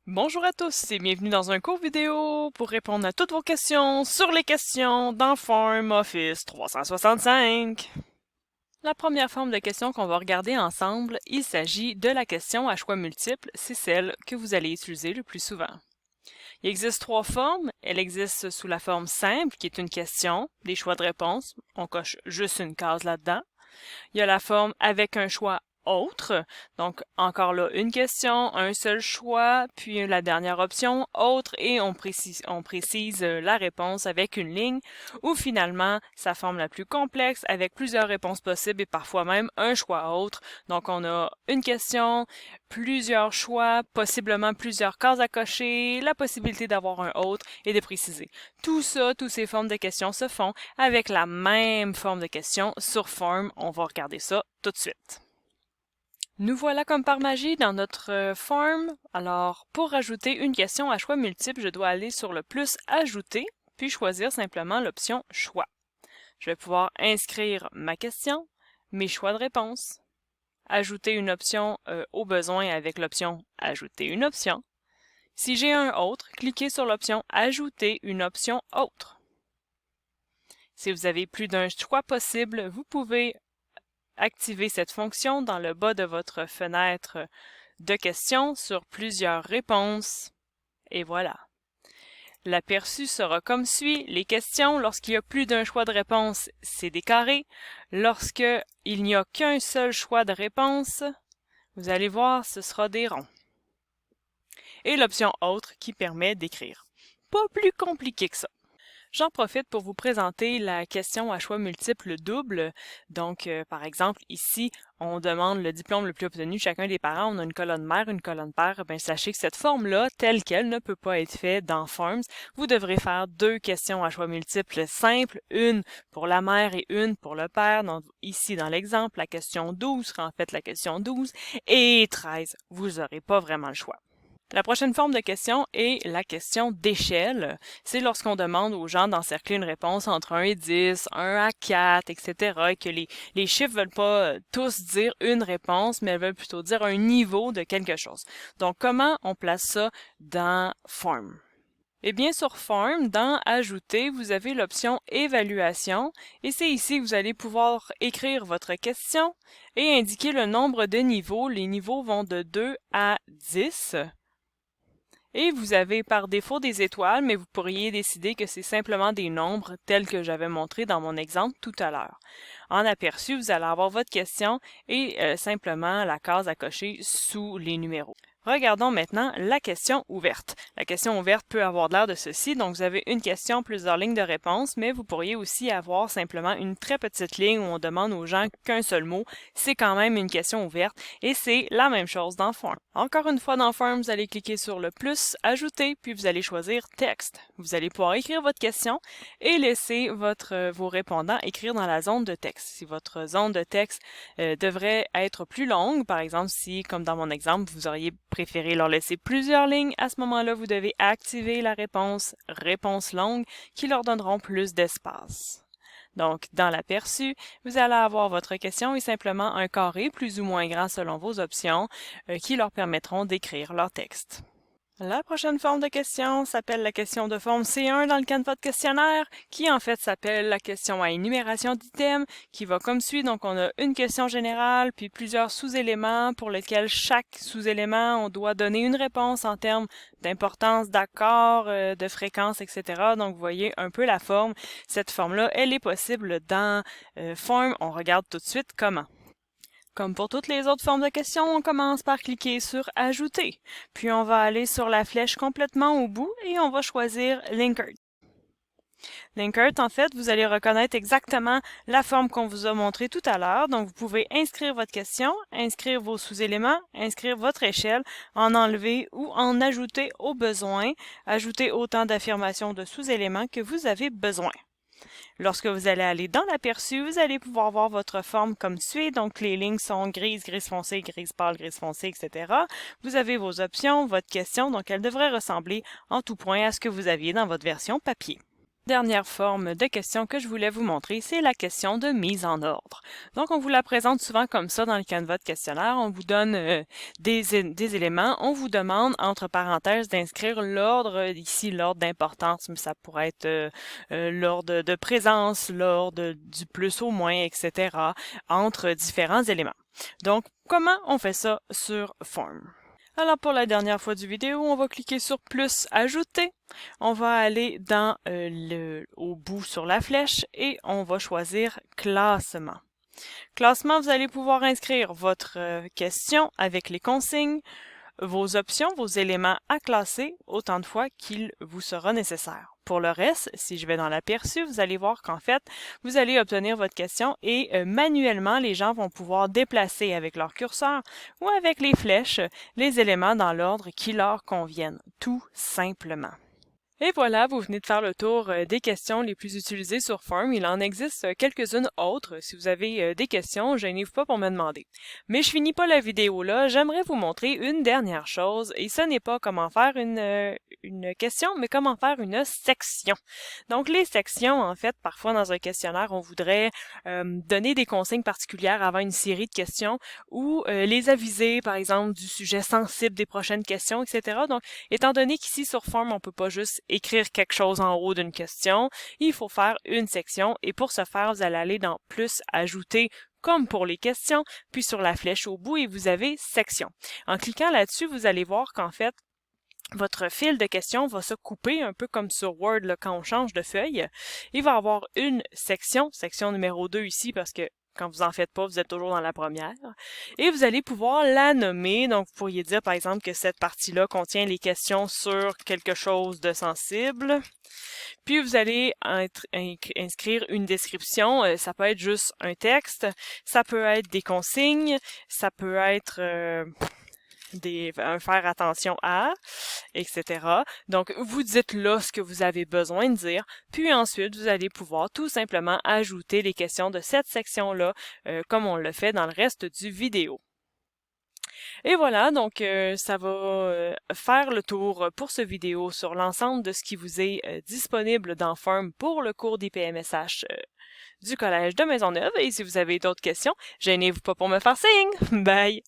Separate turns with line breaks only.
Bonjour à tous et bienvenue dans un court vidéo pour répondre à toutes vos questions sur les questions dans Form Office 365. La première forme de question qu'on va regarder ensemble, il s'agit de la question à choix multiples, c'est celle que vous allez utiliser le plus souvent. Il existe trois formes. Elle existe sous la forme simple, qui est une question, des choix de réponse, on coche juste une case là-dedans. Il y a la forme avec un choix autre, donc encore là une question, un seul choix, puis la dernière option autre et on précise la réponse avec une ligne, ou finalement sa forme la plus complexe avec plusieurs réponses possibles et parfois même un choix autre. Donc on a une question, plusieurs choix, possiblement plusieurs cases à cocher, la possibilité d'avoir un autre et de préciser. Tout ça, toutes ces formes de questions se font avec la même forme de question sur Form. On va regarder ça tout de suite. Nous voilà comme par magie dans notre form. Alors, pour ajouter une question à choix multiple, je dois aller sur le plus Ajouter, puis choisir simplement l'option Choix. Je vais pouvoir inscrire ma question, mes choix de réponse, ajouter une option au besoin avec l'option Ajouter une option. Si j'ai un autre, cliquez sur l'option Ajouter une option autre. Si vous avez plus d'un choix possible, vous pouvez activer cette fonction dans le bas de votre fenêtre de questions sur plusieurs réponses. Et voilà. L'aperçu sera comme suit. Les questions, lorsqu'il y a plus d'un choix de réponse, c'est des carrés. Lorsqu'il n'y a qu'un seul choix de réponse, vous allez voir, ce sera des ronds. Et l'option Autre qui permet d'écrire. Pas plus compliqué que ça. J'en profite pour vous présenter la question à choix multiples double. Donc, par exemple, ici, on demande le diplôme le plus obtenu de chacun des parents. On a une colonne mère, une colonne père. Ben, sachez que cette forme-là, telle qu'elle, ne peut pas être faite dans Forms. Vous devrez faire deux questions à choix multiples simples, une pour la mère et une pour le père. Donc, ici, dans l'exemple, la question 12 sera en fait la question 12 et 13. Vous n'aurez pas vraiment le choix. La prochaine forme de question est la question d'échelle. C'est lorsqu'on demande aux gens d'encercler une réponse entre 1 et 10, 1 à 4, etc. et que les chiffres veulent pas tous dire une réponse, mais veulent plutôt dire un niveau de quelque chose. Donc, comment on place ça dans Form? Eh bien, sur Form, dans Ajouter, vous avez l'option Évaluation et c'est ici que vous allez pouvoir écrire votre question et indiquer le nombre de niveaux. Les niveaux vont de 2 à 10. Et vous avez par défaut des étoiles, mais vous pourriez décider que c'est simplement des nombres tels que j'avais montré dans mon exemple tout à l'heure. En aperçu, vous allez avoir votre question et simplement la case à cocher sous les numéros. Regardons maintenant la question ouverte. La question ouverte peut avoir l'air de ceci, donc vous avez une question, plusieurs lignes de réponse, mais vous pourriez aussi avoir simplement une très petite ligne où on demande aux gens qu'un seul mot. C'est quand même une question ouverte et c'est la même chose dans Form. Encore une fois dans Form, vous allez cliquer sur le plus, ajouter, puis vous allez choisir texte. Vous allez pouvoir écrire votre question et laisser vos répondants écrire dans la zone de texte. Si votre zone de texte devrait être plus longue, par exemple si, comme dans mon exemple, vous auriez préféré leur laisser plusieurs lignes, à ce moment-là, vous devez activer la réponse « Réponse longue » qui leur donneront plus d'espace. Donc, dans l'aperçu, vous allez avoir votre question et simplement un carré plus ou moins grand selon vos options qui leur permettront d'écrire leur texte. La prochaine forme de question s'appelle la question de forme C1 dans le Canva de questionnaire, qui en fait s'appelle la question à énumération d'items, qui va comme suit. Donc on a une question générale, puis plusieurs sous-éléments pour lesquels chaque sous-élément, on doit donner une réponse en termes d'importance, d'accord, de fréquence, etc. Donc vous voyez un peu la forme. Cette forme-là, elle est possible dans Form. On regarde tout de suite comment. Comme pour toutes les autres formes de questions, on commence par cliquer sur « Ajouter », puis on va aller sur la flèche complètement au bout et on va choisir « Linkert ». Linkert, en fait, vous allez reconnaître exactement la forme qu'on vous a montrée tout à l'heure. Donc, vous pouvez inscrire votre question, inscrire vos sous-éléments, inscrire votre échelle, en enlever ou en ajouter au besoin, ajouter autant d'affirmations de sous-éléments que vous avez besoin. Lorsque vous allez aller dans l'aperçu, vous allez pouvoir voir votre forme comme suit. Donc, les lignes sont grises, grise foncé, grise pâle, grise foncé, etc. Vous avez vos options, votre question, donc elle devrait ressembler en tout point à ce que vous aviez dans votre version papier. Dernière forme de question que je voulais vous montrer, c'est la question de mise en ordre. Donc, on vous la présente souvent comme ça dans le canevas de questionnaire. On vous donne des éléments. On vous demande, entre parenthèses, d'inscrire l'ordre, ici l'ordre d'importance, mais ça pourrait être l'ordre de présence, l'ordre du plus au moins, etc., entre différents éléments. Donc, comment on fait ça sur Form? Alors pour la dernière fois du vidéo, on va cliquer sur plus ajouter. On va aller dans au bout sur la flèche et on va choisir classement. Classement, vous allez pouvoir inscrire votre question avec les consignes, vos options, vos éléments à classer autant de fois qu'il vous sera nécessaire. Pour le reste, si je vais dans l'aperçu, vous allez voir qu'en fait, vous allez obtenir votre question et manuellement, les gens vont pouvoir déplacer avec leur curseur ou avec les flèches les éléments dans l'ordre qui leur conviennent, tout simplement. Et voilà, vous venez de faire le tour des questions les plus utilisées sur Form. Il en existe quelques-unes autres. Si vous avez des questions, gênez-vous pas pour me demander. Mais je finis pas la vidéo là. J'aimerais vous montrer une dernière chose. Et ce n'est pas comment faire une question, mais comment faire une section. Donc les sections, en fait, parfois dans un questionnaire, on voudrait donner des consignes particulières avant une série de questions ou les aviser, par exemple, du sujet sensible des prochaines questions, etc. Donc, étant donné qu'ici sur Form, on peut pas juste écrire quelque chose en haut d'une question, il faut faire une section et pour ce faire, vous allez aller dans plus ajouter comme pour les questions, puis sur la flèche au bout et vous avez section. En cliquant là-dessus, vous allez voir qu'en fait, votre fil de questions va se couper un peu comme sur Word là, quand on change de feuille. Il va y avoir une section, section numéro 2 ici parce que quand vous en faites pas, vous êtes toujours dans la première. Et vous allez pouvoir la nommer. Donc, vous pourriez dire, par exemple, que cette partie-là contient les questions sur quelque chose de sensible. Puis, vous allez inscrire une description. Ça peut être juste un texte. Ça peut être des consignes. Ça peut être... faire attention à, etc. Donc, vous dites là ce que vous avez besoin de dire, puis ensuite, vous allez pouvoir tout simplement ajouter les questions de cette section-là, comme on le fait dans le reste du vidéo. Et voilà, donc ça va faire le tour pour ce vidéo sur l'ensemble de ce qui vous est disponible dans Form pour le cours d'IPMSH du Collège de Maisonneuve. Et si vous avez d'autres questions, gênez-vous pas pour me faire signe. Bye!